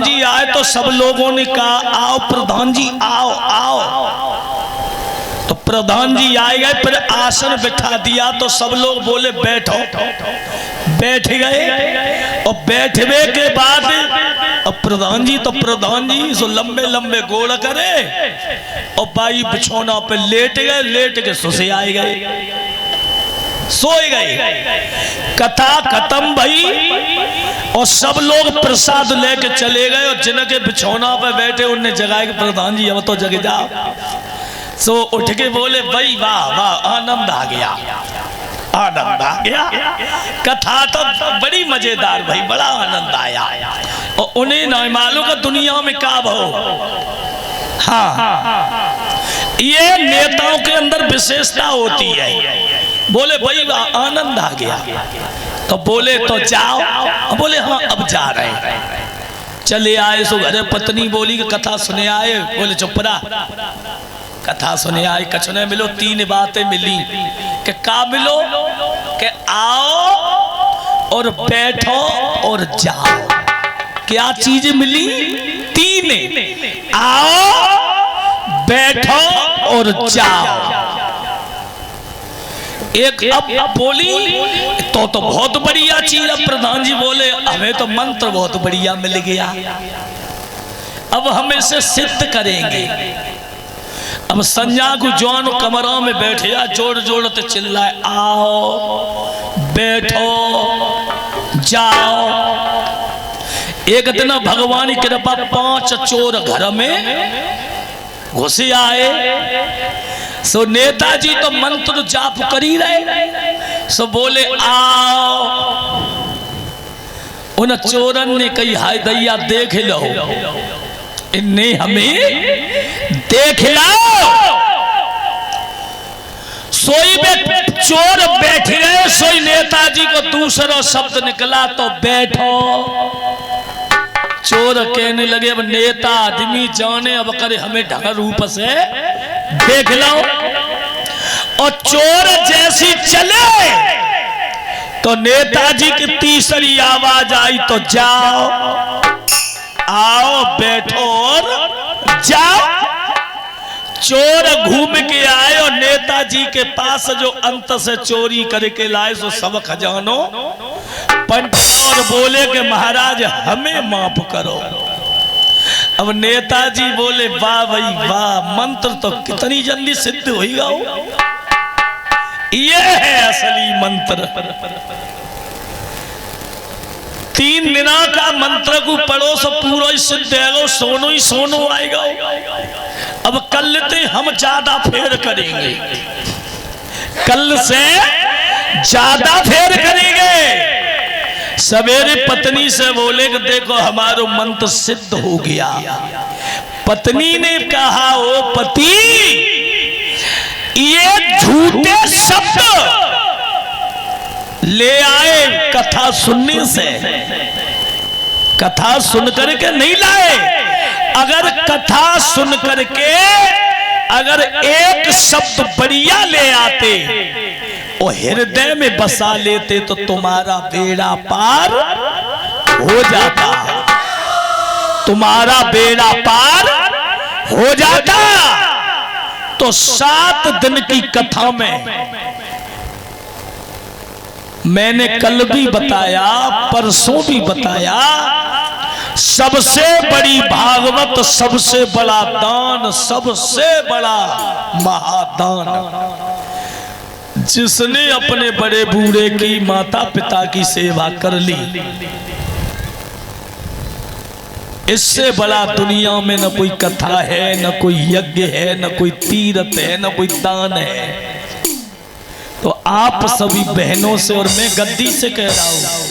जी आए तो सब लोगों ने कहा आओ प्रधान जी आओ आओ। तो प्रधान जी आए गए, फिर आसन बिठा दिया तो सब लोग बोले बैठो, बैठ गए। और बैठने के बाद अब प्रधान जी सो लंबे लंबे गोड़ करे और बाई बिछौना पे लेट गए, लेट के सुसे आए गए, सोए गए। कथा खत्म भई और सब लोग प्रसाद लेके चले गए और जिनके बिछौना पे बैठे उनने जगाए कि प्रधान जी अब तो जग जाओ। सो उठ के बोले भाई वाह वाह आनंद आ गया, आनंद आ गया। कथा तो बड़ी मजेदार भाई, बड़ा आनंद आया। और उन्हें ना मालूम का दुनिया में क्या भाव। हाँ, ये नेताओं के अंदर विशेषता होती है। बोले भाई आनंद आ गया तो बोले तो जाओ, बोले हाँ अब जा रहे हैं। चले आए सो घरे पत्नी बोली कि कथा सुने आए, बोले चुप रहा, कथा सुने आए कछ ने मिलो। तीन बातें मिली कि का मिलो कि आओ और बैठो और जाओ। क्या चीज मिली? तीन, आओ बैठो और जाओ। एक अब बोली तो बहुत बढ़िया चीज। अब प्रधान जी बोले हमें तो मंत्र बहुत बढ़िया मिल गया, अब हम इसे सिद्ध करेंगे। अब संज्ञा को जौन कमरों में बैठे जोड़ जोड़ ते चिल्लाए आओ बैठो जाओ। एक दिन भगवान की कृपा 5 चोर घर में घुसे आए। सो नेताजी तो मंत्र जाप करी रहे, सो बोले आओ। उन चोरन ने कही हाय दैया देख लो, इन्हें हमें देख लो। सोई चोर बैठ गए, सोई नेताजी को दूसरा शब्द निकला तो बैठो। चोर कहने लगे अब नेता आदमी जाने अब करे हमें ढंग रूप से देख लो। और चोर जैसी चले तो नेताजी की तीसरी आवाज आई तो जाओ, आओ बैठो और जाओ। चोर घूम के आए और नेताजी के पास जो अंत से चोरी करके लाए सो सब खजानो पंच और बोले कि महाराज हमें माफ करो। अब नेताजी बोले वाह भाई वाह, मंत्र तो कितनी जल्दी सिद्ध होगा। ये है असली मंत्र। 3 दिन का मंत्र को पढ़ो सब पूरा ही सिद्ध है, सोनो ही सोनो आएगा। अब कल से हम ज्यादा फेर करेंगे, कल से ज्यादा फेर करेंगे। सवेरे पत्नी से बोले कि देखो हमारा मंत्र सिद्ध हो गया। पत्नी ने कहा ओ पति ये झूठे शब्द ले आए कथा सुनने से, कथा सुन करके नहीं लाए। अगर कथा सुन करके अगर एक शब्द बढ़िया ले आते और हृदय में बसा लेते तो तुम्हारा बेड़ा पार हो जाता, तुम्हारा बेड़ा पार हो जाता। तो 7 दिन की कथा में मैंने कल भी बताया, परसों भी बताया, सबसे बड़ी भागवत, सबसे बड़ा दान, सबसे बड़ा महादान, जिसने अपने बड़े बूढ़े की माता पिता की सेवा कर ली, इससे बड़ा दुनिया में न कोई कथा है, न कोई यज्ञ है, न कोई तीर्थ है, न कोई दान है। तो आप सभी बहनों से और मैं गद्दी से कह रहा हूं,